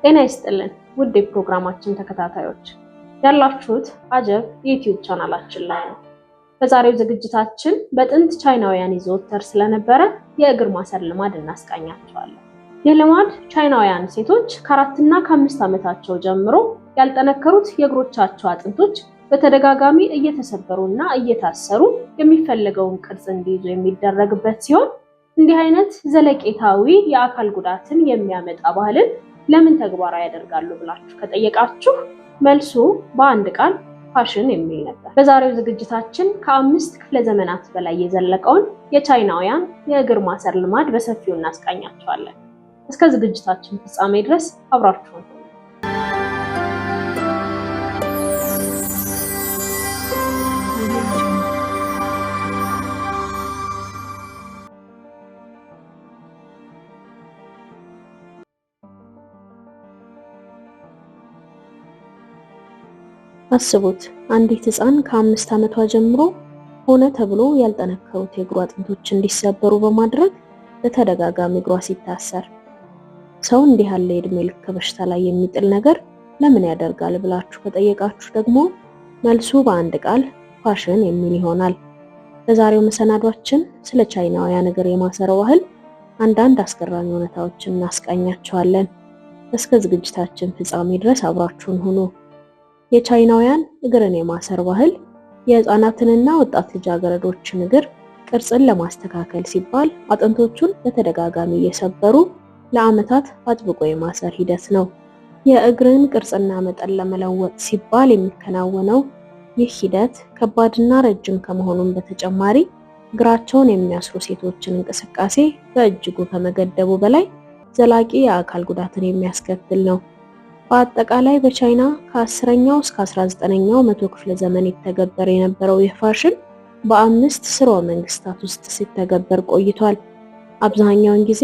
ጤና ይስጥልን ውድ የፕሮግራማችን ተከታታዮች ያላችሁት አጀብ የዩቲዩብ ቻናላችን ላይ ነው። በዛሬው ዝግጅታችን በጥንት ቻይናውያን ይዘወተር ስለነበረ የእግር ማሰር ልማድ እናስቃኛችኋለን። ይህ ልማድ ቻይናውያን ሴቶች ከ4 እና ከ5 ዓመታቸው ጀምሮ ያልጠነከሩት የእግሮቻቸው አጥንቶች በተደጋጋሚ እየተሰበሩና እየታሰሩ የሚፈልገውን ቅርጽ እንዲይዙ የሚደረግበት ሲሆን እንዲህ አይነት ዘለቄታዊ የአካል ጉዳትን የሚያመጣ ባህልን ለምን ተግባራዊ ያደርጋሉ ብላችሁ ከጠየቃችሁ መልሱ በአንድ ቃል ፋሽን የሚል ነበር። በዛሬው ዝግጅታችን ከ5 ክፍለ ዘመናት በላይ የዘለቀውን የቻይናውያን የእግር ማሰር ልማድ በሰፊው እናስቃኛችኋለን። እስከ ዝግጅታችን ፍጻሜ ድረስ አብራችሁን ሁኑ። አስቡት፣ አንዲት ህፃን ከ5 ዓመቷ ጀምሮ ሆነ ተብሎ ያልጠነከሩት የእግሯ አጥንቶች እንዲሰበሩ በማድረግ በተደጋጋሚ እግሯ ሲታሰር። ሰው እንዲህ ያለ የእድሜ ልክ በሽታ ላይ የሚጥል ነገር ለምን ያደርጋል ብላችሁ ከጠየቃችሁ ደግሞ መልሱ በአንድ ቃል ፋሽን የሚል ይሆናል። በዛሬው መሰናዷችን ስለ ቻይናውያን እግር የማሰር ባህል አንዳንድ አስገራሚ እውነታዎችን እናስቃኛችኋለን። እስከ ዝግጅታችን ፍጻሜ ድረስ አብራችሁን ሁኑ። የቻይናውያን እግርን የማሰር ባህል የህፃናትንና ወጣት ልጃገረዶችን እግር ቅርጽን ለማስተካከል ሲባል አጥንቶቹን በተደጋጋሚ እየሰበሩ ለዓመታት አጥብቆ የማሰር ሂደት ነው። የእግርን ቅርጽና መጠን ለመለወጥ ሲባል የሚከናወነው ይህ ሂደት ከባድና ረጅም ከመሆኑም በተጨማሪ እግራቸውን የሚያስሩ ሴቶችን እንቅስቃሴ በእጅጉ ከመገደቡ በላይ ዘላቂ የአካል ጉዳትን የሚያስከትል ነው። በአጠቃላይ በቻይና ከ10ኛው እስከ 19ኛው መቶ ክፍለ ዘመን የተገበረ የነበረው ይህ ፋሽን በ5 ስርወ መንግስታት ውስጥ ሲተገበር ቆይቷል። አብዛኛውን ጊዜ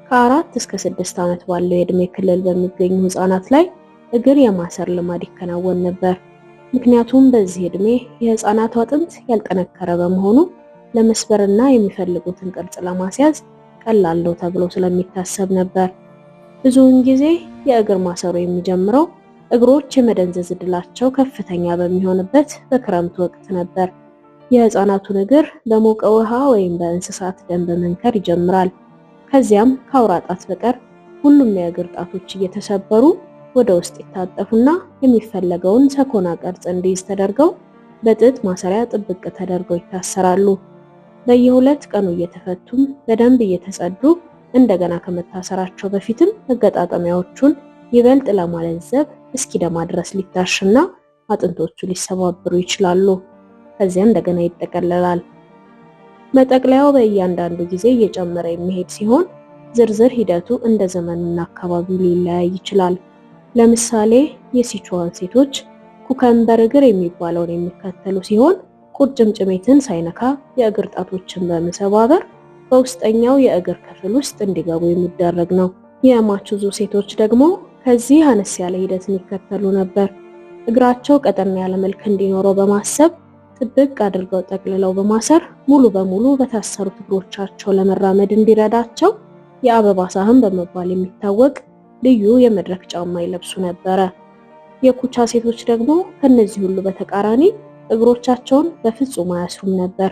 ከ4 እስከ 6 ዓመት ባለው የእድሜ ክልል በሚገኙ ህፃናት ላይ እግር የማሰር ልማድ ይከናወን ነበር። ምክንያቱም በዚህ እድሜ የህፃናቱ አጥንት ያልጠነከረ በመሆኑ ለመስበርና የሚፈልጉትን ቅርጽ ለማስያዝ ቀላል ነው ተብሎ ስለሚታሰብ ነበር። ብዙውን ጊዜ የእግር ማሰሩ የሚጀምረው እግሮች የመደንዘዝ ዕድላቸው ከፍተኛ በሚሆንበት በክረምት ወቅት ነበር። የህፃናቱን እግር በሞቀ ውሃ ወይም በእንስሳት ደም በመንከር ይጀምራል። ከዚያም ከአውራ ጣት በቀር ሁሉም የእግር ጣቶች እየተሰበሩ ወደ ውስጥ ይታጠፉና የሚፈለገውን ሰኮና ቅርጽ እንዲይዝ ተደርገው በጥጥ ማሰሪያ ጥብቅ ተደርገው ይታሰራሉ። በየ2 ቀኑ እየተፈቱም በደንብ እየተጸዱ እንደገና ከመታሰራቸው በፊትም መገጣጠሚያዎቹን ይበልጥ ለማለዘብ እስኪደማ ድረስ ሊታሽና አጥንቶቹ ሊሰባበሩ ይችላሉ። ከዚያ እንደገና ይጠቀለላል። መጠቅለያው በእያንዳንዱ ጊዜ እየጨመረ የሚሄድ ሲሆን ዝርዝር ሂደቱ እንደ ዘመኑና አካባቢው ሊለያይ ይችላል። ለምሳሌ የሲቹዋን ሴቶች ኩከምበር እግር የሚባለውን የሚከተሉ ሲሆን ቁርጭምጭሚትን ሳይነካ የእግር ጣቶችን በመሰባበር በውስጠኛው የእግር ክፍል ውስጥ እንዲገቡ የሚደረግ ነው። የማቹዙ ሴቶች ደግሞ ከዚህ አነስ ያለ ሂደትን ይከተሉ ነበር። እግራቸው ቀጠን ያለ መልክ እንዲኖረው በማሰብ ጥብቅ አድርገው ጠቅልለው በማሰር ሙሉ በሙሉ በታሰሩት እግሮቻቸው ለመራመድ እንዲረዳቸው የአበባ ሳህን በመባል የሚታወቅ ልዩ የመድረክ ጫማ ይለብሱ ነበረ። የኩቻ ሴቶች ደግሞ ከነዚህ ሁሉ በተቃራኒ እግሮቻቸውን በፍጹም አያስሩም ነበር።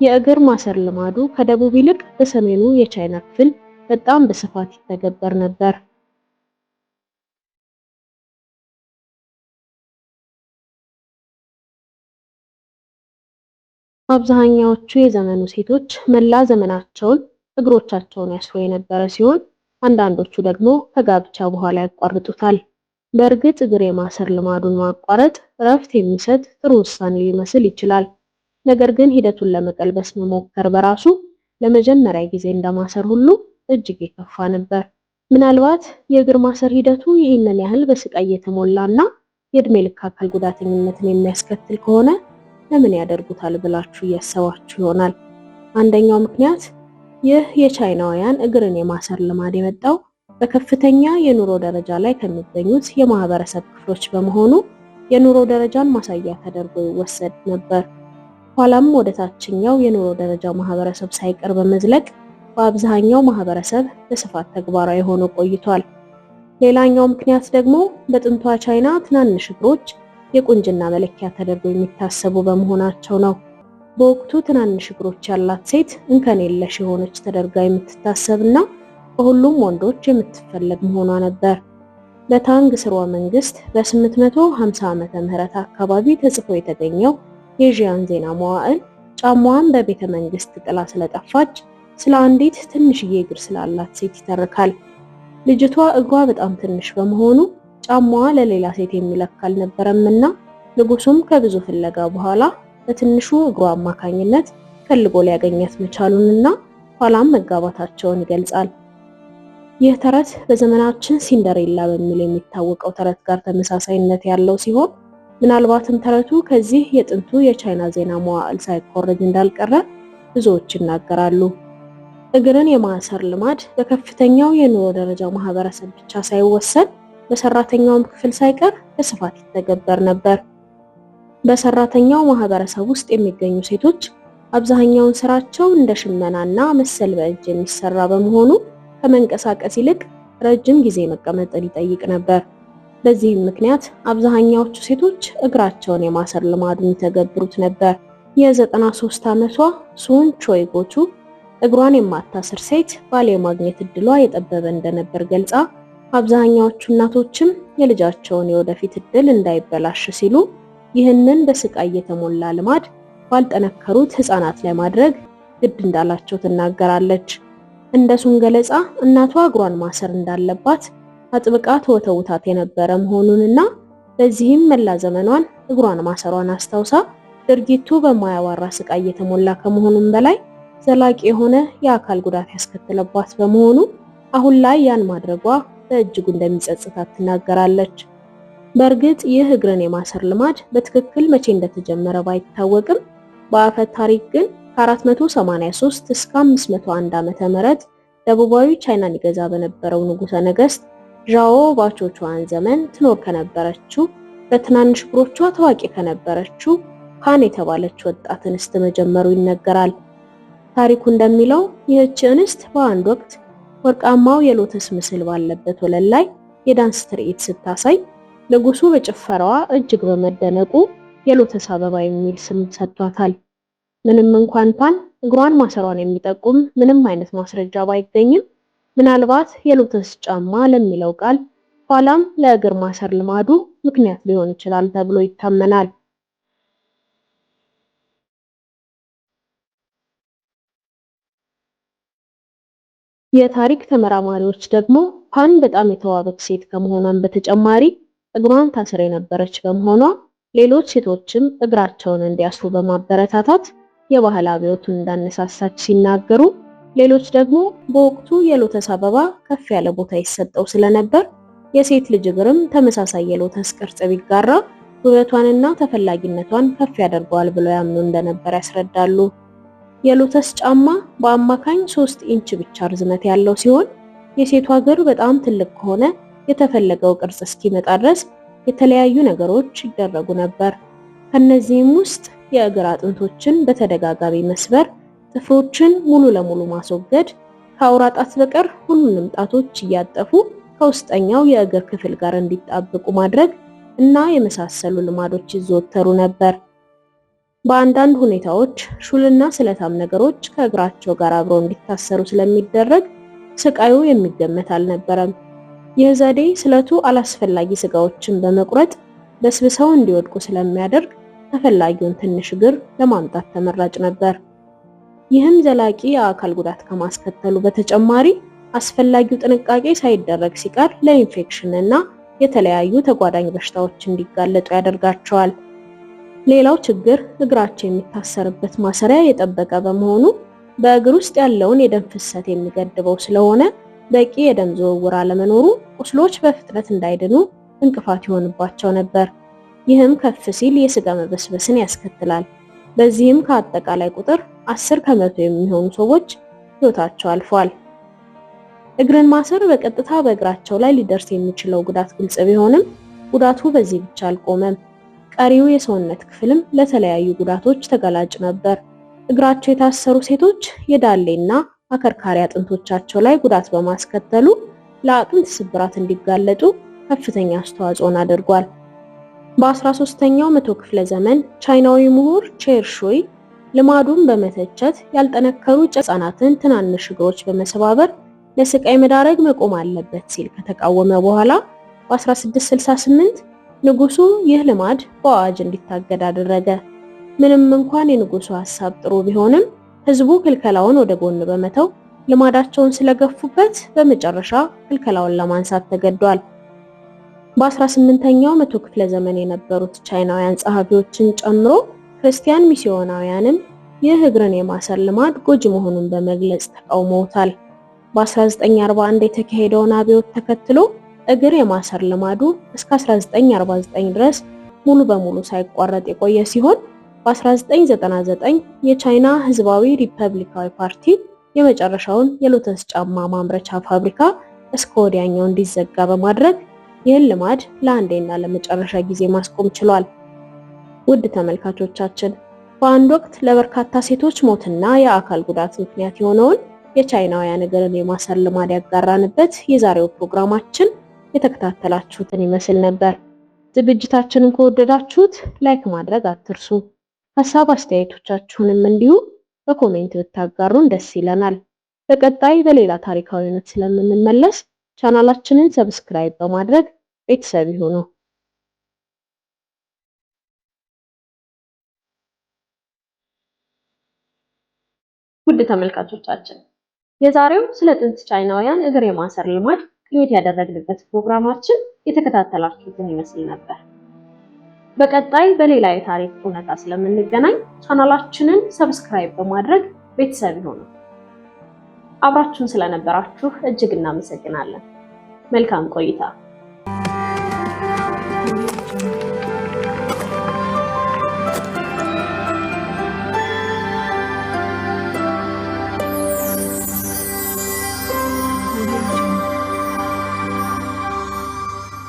የእግር ማሰር ልማዱ ከደቡብ ይልቅ በሰሜኑ የቻይና ክፍል በጣም በስፋት ይተገበር ነበር። አብዛኛዎቹ የዘመኑ ሴቶች መላ ዘመናቸውን እግሮቻቸውን ያስሩ የነበረ ሲሆን አንዳንዶቹ ደግሞ ከጋብቻ በኋላ ያቋርጡታል። በእርግጥ እግር የማሰር ልማዱን ማቋረጥ እረፍት የሚሰጥ ጥሩ ውሳኔ ሊመስል ይችላል። ነገር ግን ሂደቱን ለመቀልበስ መሞከር በራሱ ለመጀመሪያ ጊዜ እንደማሰር ሁሉ እጅግ የከፋ ነበር። ምናልባት የእግር ማሰር ሂደቱ ይህንን ያህል በስቃይ የተሞላና የእድሜ ልክ አካል ጉዳተኝነትን የሚያስከትል ከሆነ ለምን ያደርጉታል ብላችሁ እያሰባችሁ ይሆናል። አንደኛው ምክንያት ይህ የቻይናውያን እግርን የማሰር ልማድ የመጣው በከፍተኛ የኑሮ ደረጃ ላይ ከሚገኙት የማህበረሰብ ክፍሎች በመሆኑ የኑሮ ደረጃን ማሳያ ተደርጎ ይወሰድ ነበር። ኋላም ወደ ታችኛው የኑሮ ደረጃ ማህበረሰብ ሳይቀር በመዝለቅ በአብዛኛው ማህበረሰብ በስፋት ተግባራዊ ሆኖ ቆይቷል። ሌላኛው ምክንያት ደግሞ በጥንቷ ቻይና ትናንሽ እግሮች የቁንጅና መለኪያ ተደርገው የሚታሰቡ በመሆናቸው ነው። በወቅቱ ትናንሽ እግሮች ያላት ሴት እንከን የለሽ የሆነች ተደርጋ የምትታሰብና በሁሉም ወንዶች የምትፈለግ መሆኗ ነበር። በታንግ ስርወ መንግስት በ850 ዓመተ ምህረት አካባቢ ተጽፎ የተገኘው የዢያን ዜና መዋዕል ጫማዋን በቤተ መንግስት ጥላ ስለጠፋች ስለ አንዲት ትንሽዬ እግር ስላላት ሴት ይተርካል። ልጅቷ እግሯ በጣም ትንሽ በመሆኑ ጫማዋ ለሌላ ሴት የሚለካ አልነበረምና ንጉሱም ከብዙ ፍለጋ በኋላ በትንሹ እግሯ አማካኝነት ፈልጎ ሊያገኛት መቻሉንና ኋላም መጋባታቸውን ይገልጻል። ይህ ተረት በዘመናችን ሲንደሬላ በሚል የሚታወቀው ተረት ጋር ተመሳሳይነት ያለው ሲሆን ምናልባትም ተረቱ ከዚህ የጥንቱ የቻይና ዜና መዋዕል ሳይኮረጅ እንዳልቀረ ብዙዎች ይናገራሉ። እግርን የማሰር ልማድ በከፍተኛው የኑሮ ደረጃ ማህበረሰብ ብቻ ሳይወሰን በሰራተኛውም ክፍል ሳይቀር በስፋት ይተገበር ነበር። በሰራተኛው ማህበረሰብ ውስጥ የሚገኙ ሴቶች አብዛኛውን ስራቸው እንደ ሽመናና መሰል በእጅ የሚሰራ በመሆኑ ከመንቀሳቀስ ይልቅ ረጅም ጊዜ መቀመጥን ይጠይቅ ነበር። በዚህም ምክንያት አብዛኛዎቹ ሴቶች እግራቸውን የማሰር ልማዱን ይተገብሩት ነበር። የ93 ዓመቷ ሱን ቾይ ጎቹ እግሯን የማታስር ሴት ባል የማግኘት እድሏ የጠበበ እንደነበር ገልጻ አብዛኛዎቹ እናቶችም የልጃቸውን የወደፊት እድል እንዳይበላሽ ሲሉ ይህንን በስቃይ የተሞላ ልማድ ባልጠነከሩት ህፃናት ላይ ማድረግ ግድ እንዳላቸው ትናገራለች። እንደ ሱን ገለጻ እናቷ እግሯን ማሰር እንዳለባት አጥብቃ ተወተውታት የነበረ መሆኑንና በዚህም መላ ዘመኗን እግሯን ማሰሯን አስታውሳ ድርጊቱ በማያዋራ ስቃይ የተሞላ ከመሆኑም በላይ ዘላቂ የሆነ የአካል ጉዳት ያስከተለባት በመሆኑ አሁን ላይ ያን ማድረጓ በእጅጉ እንደሚጸጽታት ትናገራለች። በእርግጥ ይህ እግርን የማሰር ልማድ በትክክል መቼ እንደተጀመረ ባይታወቅም በአፈ ታሪክ ግን ከ483 እስከ 501 ዓመተ ምህረት ደቡባዊ ቻይናን ይገዛ በነበረው ንጉሠ ነገሥት ዣኦ ባቾቹዋን ዘመን ትኖር ከነበረችው በትናንሽ እግሮቿ ታዋቂ ከነበረችው ሃን የተባለች ወጣት እንስት መጀመሩ ይነገራል። ታሪኩ እንደሚለው ይህች እንስት በአንድ ወቅት ወርቃማው የሎተስ ምስል ባለበት ወለል ላይ የዳንስ ትርኢት ስታሳይ ንጉሱ በጭፈራዋ እጅግ በመደነቁ የሎተስ አበባ የሚል ስም ሰጥቷታል። ምንም እንኳን ፓን እግሯን ማሰሯን የሚጠቁም ምንም አይነት ማስረጃ ባይገኝም ምናልባት የሎተስ ጫማ ለሚለው ቃል ኋላም ለእግር ማሰር ልማዱ ምክንያት ሊሆን ይችላል ተብሎ ይታመናል። የታሪክ ተመራማሪዎች ደግሞ ፓን በጣም የተዋበች ሴት ከመሆኗን በተጨማሪ እግሯን ታስር የነበረች በመሆኗ ሌሎች ሴቶችም እግራቸውን እንዲያስሩ በማበረታታት የባህል አብዮቱን እንዳነሳሳች ሲናገሩ፣ ሌሎች ደግሞ በወቅቱ የሎተስ አበባ ከፍ ያለ ቦታ ይሰጠው ስለነበር የሴት ልጅ እግርም ተመሳሳይ የሎተስ ቅርጽ ቢጋራ ውበቷንና ተፈላጊነቷን ከፍ ያደርገዋል ብለው ያምኑ እንደነበር ያስረዳሉ። የሎተስ ጫማ በአማካኝ 3 ኢንች ብቻ ርዝመት ያለው ሲሆን የሴቷ እግር በጣም ትልቅ ከሆነ የተፈለገው ቅርጽ እስኪመጣ ድረስ የተለያዩ ነገሮች ይደረጉ ነበር። ከነዚህም ውስጥ የእግር አጥንቶችን በተደጋጋሚ መስበር፣ ጥፍሮችን ሙሉ ለሙሉ ማስወገድ፣ ከአውራ ጣት በቀር ሁሉንም ጣቶች እያጠፉ ከውስጠኛው የእግር ክፍል ጋር እንዲጣበቁ ማድረግ እና የመሳሰሉ ልማዶች ይዘወተሩ ነበር። በአንዳንድ ሁኔታዎች ሹልና ስለታም ነገሮች ከእግራቸው ጋር አብረው እንዲታሰሩ ስለሚደረግ ስቃዩ የሚገመት አልነበረም። ይህ ዘዴ ስለቱ አላስፈላጊ ስጋዎችን በመቁረጥ በስብሰው እንዲወድቁ ስለሚያደርግ ተፈላጊውን ትንሽ እግር ለማምጣት ተመራጭ ነበር። ይህም ዘላቂ የአካል ጉዳት ከማስከተሉ በተጨማሪ አስፈላጊው ጥንቃቄ ሳይደረግ ሲቀር ለኢንፌክሽን እና የተለያዩ ተጓዳኝ በሽታዎች እንዲጋለጡ ያደርጋቸዋል። ሌላው ችግር እግራቸው የሚታሰርበት ማሰሪያ የጠበቀ በመሆኑ በእግር ውስጥ ያለውን የደም ፍሰት የሚገድበው ስለሆነ በቂ የደም ዝውውር አለመኖሩ ቁስሎች በፍጥነት እንዳይድኑ እንቅፋት ይሆንባቸው ነበር። ይህም ከፍ ሲል የስጋ መበስበስን ያስከትላል። በዚህም ከአጠቃላይ ቁጥር 10% የሚሆኑ ሰዎች ሕይወታቸው አልፏል። እግርን ማሰር በቀጥታ በእግራቸው ላይ ሊደርስ የሚችለው ጉዳት ግልጽ ቢሆንም ጉዳቱ በዚህ ብቻ አልቆመም። ቀሪው የሰውነት ክፍልም ለተለያዩ ጉዳቶች ተጋላጭ ነበር። እግራቸው የታሰሩ ሴቶች የዳሌና አከርካሪ አጥንቶቻቸው ላይ ጉዳት በማስከተሉ ለአጥንት ስብራት እንዲጋለጡ ከፍተኛ አስተዋጽኦን አድርጓል። በ13ኛው መቶ ክፍለ ዘመን ቻይናዊ ምሁር ቼር ሹይ ልማዱን በመተቸት ያልጠነከሩ ሕፃናትን ትናንሽ እግሮች በመሰባበር ለስቃይ መዳረግ መቆም አለበት ሲል ከተቃወመ በኋላ በ1668 ንጉሱ ይህ ልማድ በአዋጅ እንዲታገድ አደረገ። ምንም እንኳን የንጉሱ ሐሳብ ጥሩ ቢሆንም ህዝቡ ክልከላውን ወደ ጎን በመተው ልማዳቸውን ስለገፉበት በመጨረሻ ክልከላውን ለማንሳት ተገዷል። በ18ኛው መቶ ክፍለ ዘመን የነበሩት ቻይናውያን ጸሐፊዎችን ጨምሮ ክርስቲያን ሚስዮናውያንም ይህ እግርን የማሰር ልማድ ጎጂ መሆኑን በመግለጽ ተቃውመውታል። በ1941 የተካሄደውን አብዮት ተከትሎ እግር የማሰር ልማዱ እስከ 1949 ድረስ ሙሉ በሙሉ ሳይቋረጥ የቆየ ሲሆን በ1999 የቻይና ህዝባዊ ሪፐብሊካዊ ፓርቲ የመጨረሻውን የሎተስ ጫማ ማምረቻ ፋብሪካ እስከ ወዲያኛው እንዲዘጋ በማድረግ ይህን ልማድ ለአንዴና ለመጨረሻ ጊዜ ማስቆም ችሏል። ውድ ተመልካቾቻችን በአንድ ወቅት ለበርካታ ሴቶች ሞትና የአካል ጉዳት ምክንያት የሆነውን የቻይናውያን እግርን የማሰር ልማድ ያጋራንበት የዛሬው ፕሮግራማችን የተከታተላችሁትን ይመስል ነበር። ዝግጅታችንን ከወደዳችሁት ላይክ ማድረግ አትርሱ። ሐሳብ አስተያየቶቻችሁንም እንዲሁ በኮሜንት ብታጋሩን ደስ ይለናል። በቀጣይ በሌላ ታሪካዊነት ስለምንመለስ ቻናላችንን ሰብስክራይብ በማድረግ ቤተሰብ ይሁኑ። ውድ ተመልካቾቻችን የዛሬው ስለ ጥንት ቻይናውያን እግር የማሰር ልማድ ቅኝት ያደረግንበት ፕሮግራማችን የተከታተላችሁትን ይመስል ነበር። በቀጣይ በሌላ የታሪክ እውነታ ስለምንገናኝ ቻናላችንን ሰብስክራይብ በማድረግ ቤተሰብ ይሁኑ። አብራችሁን ስለነበራችሁ እጅግ እናመሰግናለን። መልካም ቆይታ